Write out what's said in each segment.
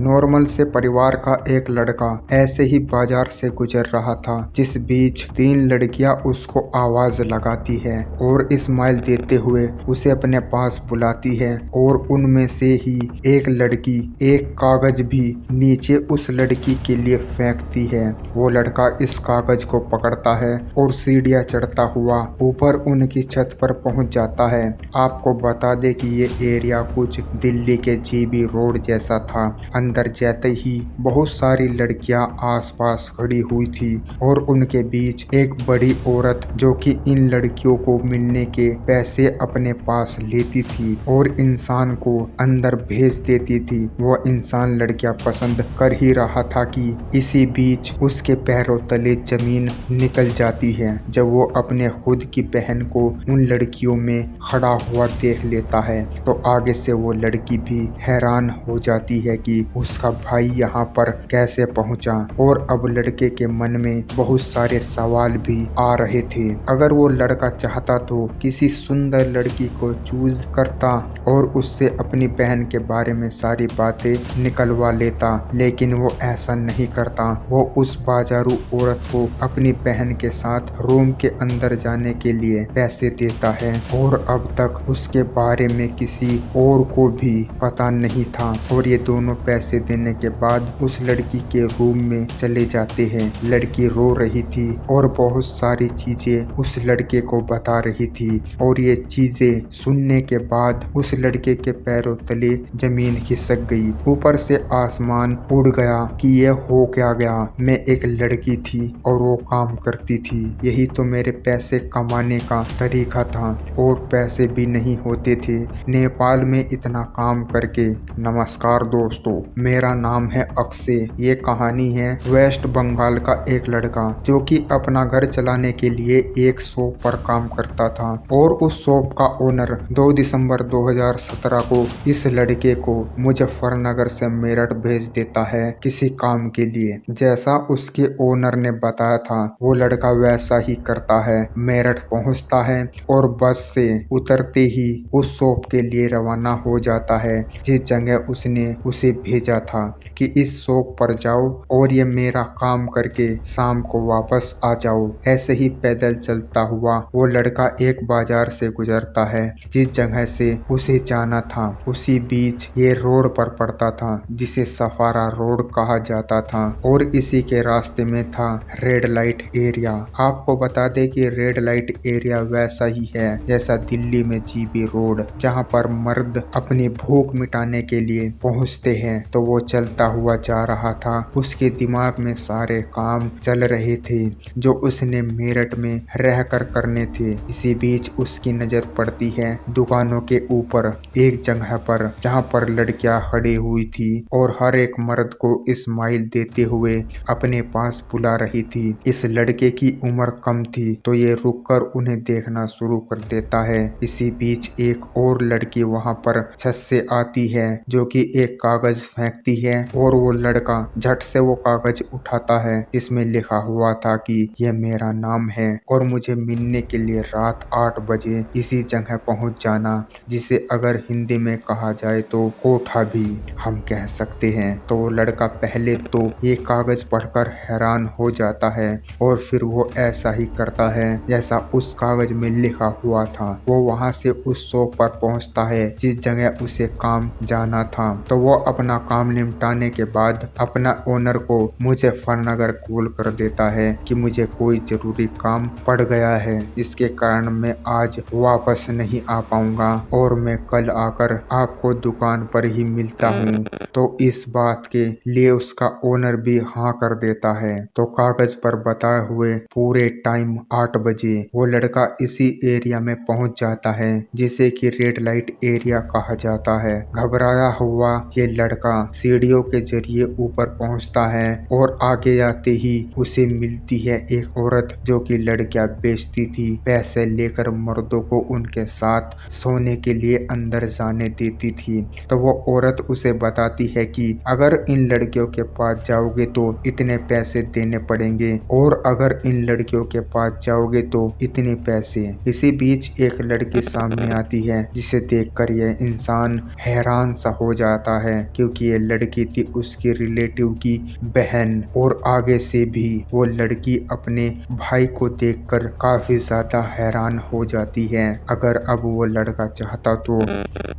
Normal से परिवार का एक लड़का ऐसे ही बाजार से गुजर रहा था, जिस बीच तीन लड़कियां उसको आवाज लगाती है और स्माइल देते हुए उसे अपने पास बुलाती है और उनमें से ही एक लड़की एक कागज भी नीचे उस लड़की के लिए फेंकती है। वो लड़का इस कागज को पकड़ता है और सीढ़ियां चढ़ता हुआ ऊपर उनकी छत पर पहुंच जाता है। आपको बता दे कि ये एरिया कुछ दिल्ली के जीबी रोड जैसा था। अंदर जाते ही बहुत सारी लड़कियां आसपास खड़ी हुई थी और उनके बीच एक बड़ी औरत जो कि इन लड़कियों को मिलने के पैसे अपने पास लेती थी और इंसान को अंदर भेज देती थी। वह इंसान लड़कियां पसंद कर ही रहा था कि इसी बीच उसके पैरों तले जमीन निकल जाती है जब वो अपने खुद की बहन को उन लड़कियों में खड़ा हुआ देख लेता है। तो आगे से वो लड़की भी हैरान हो जाती है कि उसका भाई यहाँ पर कैसे पहुंचा और अब लड़के के मन में बहुत सारे सवाल भी आ रहे थे। अगर वो लड़का चाहता तो किसी सुंदर लड़की को चूज करता और उससे अपनी बहन के बारे में सारी बातें निकलवा लेता, लेकिन वो ऐसा नहीं करता। वो उस बाजारू औरत को अपनी बहन के साथ रूम के अंदर जाने के लिए पैसे देता है और अब तक उसके बारे में किसी और को भी पता नहीं था। और ये दोनों पैसे देने के बाद उस लड़की के रूम में चले जाते हैं। लड़की रो रही थी और बहुत सारी चीजें उस लड़के को बता रही थी और ये चीजें सुनने के बाद उस लड़के के पैरों तले जमीन खिसक गई। ऊपर से आसमान उड़ गया कि ये हो क्या गया। मैं एक लड़की थी और वो काम करती थी, यही तो मेरे पैसे कमाने का तरीका था और पैसे भी नहीं होते थे नेपाल में इतना काम करके। नमस्कार दोस्तों, मेरा नाम है अक्षय। ये कहानी है वेस्ट बंगाल का एक लड़का जो कि अपना घर चलाने के लिए एक शॉप पर काम करता था और उस शॉप का ओनर 2 दिसंबर 2017 को इस लड़के को मुजफ्फरनगर से मेरठ भेज देता है किसी काम के लिए। जैसा उसके ओनर ने बताया था वो लड़का वैसा ही करता है। मेरठ पहुंचता है और बस से उतरते ही उस शॉप के लिए रवाना हो जाता है जिस जगह उसने उसे भेजा था कि इस शॉप पर जाओ और ये मेरा काम करके शाम को वापस आ जाओ। ऐसे ही पैदल चलता हुआ वो लड़का एक बाजार से गुजरता है जिस जगह से उसे जाना था। उसी बीच ये रोड पर पड़ता था जिसे सफारा रोड कहा जाता था और इसी के रास्ते में था रेड लाइट एरिया। आपको बता दे कि रेड लाइट एरिया वैसा ही है जैसा दिल्ली में जीबी रोड, जहाँ पर मर्द अपनी भूख मिटाने के लिए पहुँचते हैं। तो वो चलता हुआ जा रहा था, उसके दिमाग में सारे काम चल रहे थे जो उसने मेरठ में रहकर करने थे। इसी बीच उसकी नजर पड़ती है दुकानों के ऊपर एक जगह पर जहाँ पर लड़कियां खड़ी हुई थी और हर एक मर्द को स्माइल देते हुए अपने पास बुला रही थी। इस लड़के की उम्र कम थी तो ये रुककर उन्हें देखना शुरू कर देता है। इसी बीच एक और लड़की वहाँ पर छत से आती है जो कि एक कागज फेंकती है और वो लड़का झट से वो कागज उठाता है। इसमें लिखा हुआ था कि यह मेरा नाम है और मुझे मिलने के लिए रात 8 बजे इसी जगह पहुंच जाना, जिसे अगर हिंदी में कहा जाए तो कोठा भी हम कह सकते हैं। तो वो लड़का पहले तो ये कागज पढ़कर हैरान हो जाता है और फिर वो ऐसा ही करता है जैसा उस कागज में लिखा हुआ था। वो वहां से उस शॉप पर पहुंचता है जिस जगह उसे काम जाना था। तो वो अपना काम निपटाने के बाद अपना ओनर को मुजफ्फरनगर कॉल कर देता है कि मुझे कोई जरूरी काम पड़ गया है, इसके कारण मैं आज वापस नहीं आ पाऊंगा और मैं कल आकर आपको दुकान पर ही मिलता हूँ। तो इस बात के लिए उसका ओनर भी हाँ कर देता है। तो कागज पर बताए हुए पूरे टाइम 8 बजे वो लड़का इसी एरिया में पहुंच जाता है जिसे कि रेड लाइट एरिया कहा जाता है। घबराया हुआ ये लड़का सीढ़ियों के जरिए ऊपर पहुंचता है और आगे जाते ही उसे मिलती है एक औरत जो कि लड़कियां बेचती थी। पैसे लेकर मर्दों को उनके साथ सोने के लिए अंदर जाने देती थी। तो वो औरत उसे बताती है कि अगर इन लड़कियों के पास जाओगे तो इतने पैसे देने पड़ेंगे और अगर इन लड़कियों के पास जाओगे तो इतने पैसे। इसी बीच एक लड़की सामने आती है जिसे देखकर यह इंसान हैरान सा हो जाता है क्योंकि ये लड़की थी उसकी रिलेटिव की बहन और आगे से भी वो लड़की अपने भाई को देखकर काफी ज्यादा हैरान हो जाती है। अगर अब वो लड़का चाहता तो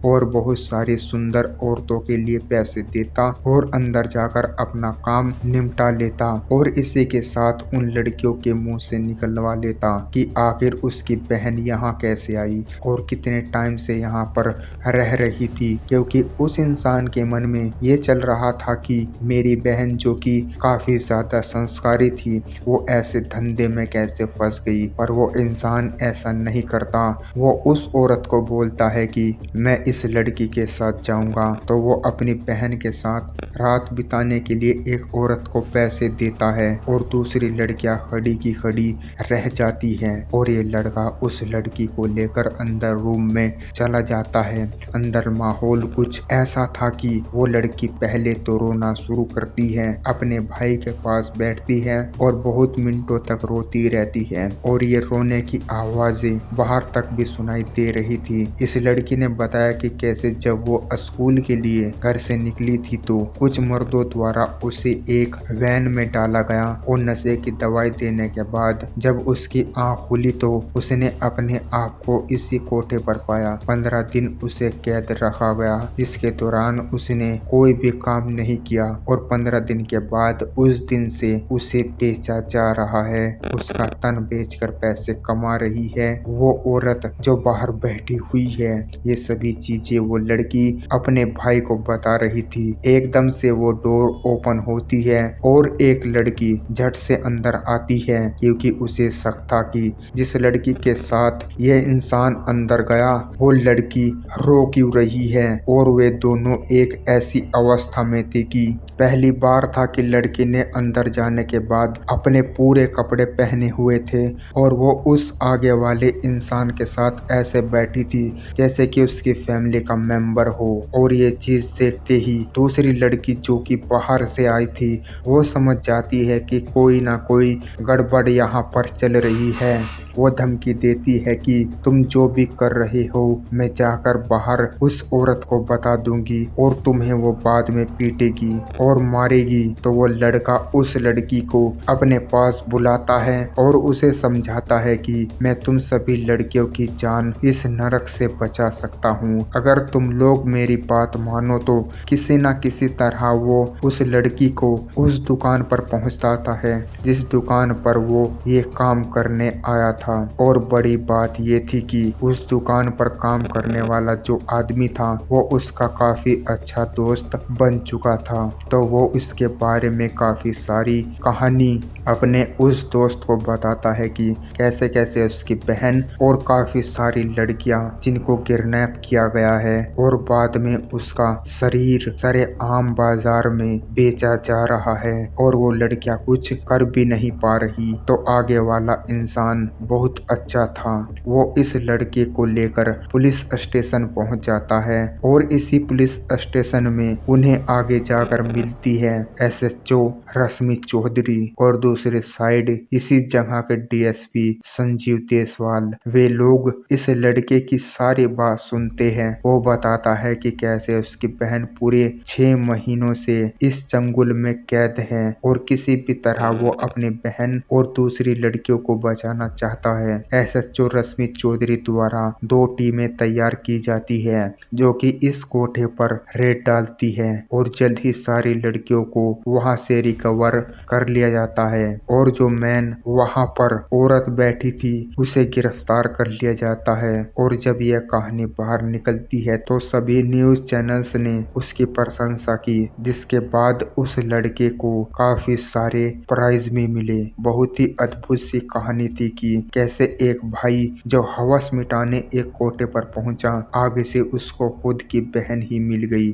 और बहुत सारी सुंदर औरतों के लिए पैसे देता और अंदर जाकर अपना काम निपटा लेता और इसी के साथ उन लड़कियों के मुंह से निकलवा लेता कि आखिर उसकी बहन यहाँ कैसे आई और कितने टाइम से यहाँ पर रह रही थी, क्योंकि उस इंसान के मन में ये चल रहा था कि मेरी बहन जो कि काफी ज्यादा संस्कारी थी वो ऐसे धंधे में कैसे फंस गई। पर वो इंसान ऐसा नहीं करता, वो उस औरत को बोलता है कि मैं इस लड़की के साथ जाऊंगा। तो वो अपनी बहन के साथ रात बिताने के लिए एक औरत को पैसे देता है और दूसरी लड़कियां खड़ी की खड़ी रह जाती हैं और ये लड़का उस लड़की को लेकर अंदर रूम में चला जाता है। अंदर माहौल कुछ ऐसा था कि वो लड़की पहले तो रोना शुरू करती है, अपने भाई के पास बैठती है और बहुत मिनटों तक रोती रहती है और ये रोने की आवाजें बाहर तक भी सुनाई दे रही थी। इस लड़की ने बताया कि कैसे जब वो स्कूल के लिए घर से निकली थी तो कुछ मर्दों द्वारा उसे एक वैन में डाला गया और नशे की दवाई देने के बाद जब उसकी आंख खुली तो उसने अपने आप को इसी कोठे पर पाया। 15 दिन उसे कैद रखा गया, जिसके दौरान उसने कोई भी काम नहीं किया और 15 दिन के बाद उस दिन से उसे बेचा जा रहा है। उसका तन बेचकर पैसे कमा रही है वो औरत जो बाहर बैठी हुई है। ये सभी चीजें वो लड़की अपने भाई को बता रही थी। एकदम से वो डोर ओपन होती है और एक लड़की झट से अंदर आती है, क्योंकि उसे शक था कि जिस लड़की के साथ यह इंसान अंदर गया वो लड़की रो क्यों रही है। और वे दोनों एक ऐसी अवस्था में थे कि पहली बार था कि लड़की ने अंदर जाने के बाद अपने पूरे कपड़े पहने हुए थे और वो उस आगे वाले इंसान के साथ ऐसे बैठी थी जैसे कि उसकी फैमिली का मेंबर हो। और ये चीज देखते ही दूसरी लड़की जो कि बाहर से आई थी वो समझ जाती है कि कोई ना कोई गड़बड़ यहाँ पर चल रही है। वो धमकी देती है कि तुम जो भी कर रहे हो मैं जाकर बाहर उस औरत को बता दूंगी और तुम्हें वो बाद में पीटेगी और मारेगी। तो वो लड़का उस लड़की को अपने पास बुलाता है और उसे समझाता है कि मैं तुम सभी लड़कियों की जान इस नरक से बचा सकता हूँ, अगर तुम लोग मेरी बात मानो तो। किसी न किसी तरह वो उस लड़की को उस दुकान पर पहुँचाता है जिस दुकान पर वो ये काम करने आया था। और बड़ी बात ये थी कि उस दुकान पर काम करने वाला जो आदमी था वो उसका काफी अच्छा दोस्त बन चुका था। तो वो इसके बारे में काफी सारी कहानी अपने उस दोस्त को बताता है कि कैसे कैसे उसकी बहन और काफी सारी लड़कियां जिनको किडनैप किया गया है और बाद में उसका शरीर सरेआम बाजार में बेचा जा रहा है और वो लड़कियां कुछ कर भी नहीं पा रही। तो आगे वाला इंसान बहुत अच्छा था, वो इस लड़के को लेकर पुलिस स्टेशन पहुंच जाता है और इसी पुलिस स्टेशन में उन्हें आगे जाकर मिलती है एसएचओ रश्मि चौधरी और दूसरे साइड इसी जगह के डीएसपी संजीव देसवाल। वे लोग इस लड़के की सारी बात सुनते हैं। वो बताता है कि कैसे उसकी बहन पूरे 6 महीनों से इस चंगुल में कैद है और किसी भी तरह वो अपनी बहन और दूसरी लड़कियों को बचाना चाहता है। एसएचओ रश्मि चौधरी द्वारा 2 टीमें तैयार की जाती है जो कि इस कोठे पर रेड डालती है और जल्द ही सारी लड़कियों को वहां से रिकवर कर लिया जाता है और जो मैन वहां पर औरत बैठी थी उसे गिरफ्तार कर लिया जाता है। और जब यह कहानी बाहर निकलती है तो सभी न्यूज चैनल्स ने उसकी प्रशंसा की, जिसके बाद उस लड़के को काफी सारे प्राइज भी मिले। बहुत ही अद्भुत सी कहानी थी कि कैसे एक भाई जो हवस मिटाने एक कोठे पर पहुंचा, आगे से उसको खुद की बहन ही मिल गई।